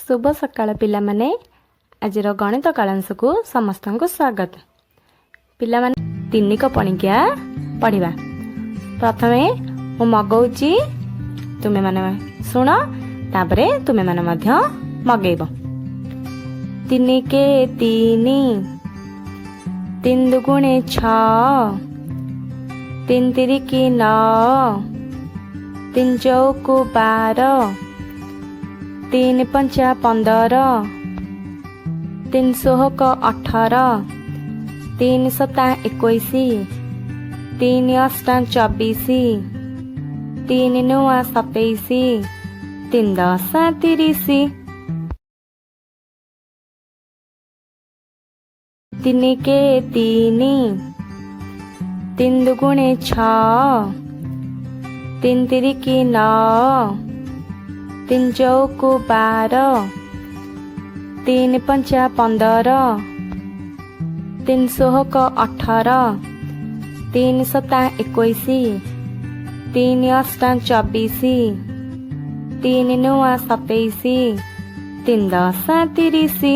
शुभ सकाळ पिला माने आज गणित कालांश को समस्त को स्वागत। पिला माने तिनिक पणिकिया पढ़िबा। प्रथमे मु मगौची तुमे माने सुन तापरे तुमे माने मध्य मगेइबो। तिनिके तीनी तीन दुगुणे 6 तीन तिरिकी 9 तीन चौकु 12 तीन पंचा 15 तीन सोहक 18 तीन सता 21 तीन अष्टा 24 तीन नुआ 27 तीन दशा 30 तिनिके तीनी तीन दुगुणे 6 तीन तिरिकी 9 तीन चौकु 12 तीन पंचा 15 तीन सोहक 18 तीन सता 21 तीन अष्टा 24 तीन नुआ 27 तीन दशा 30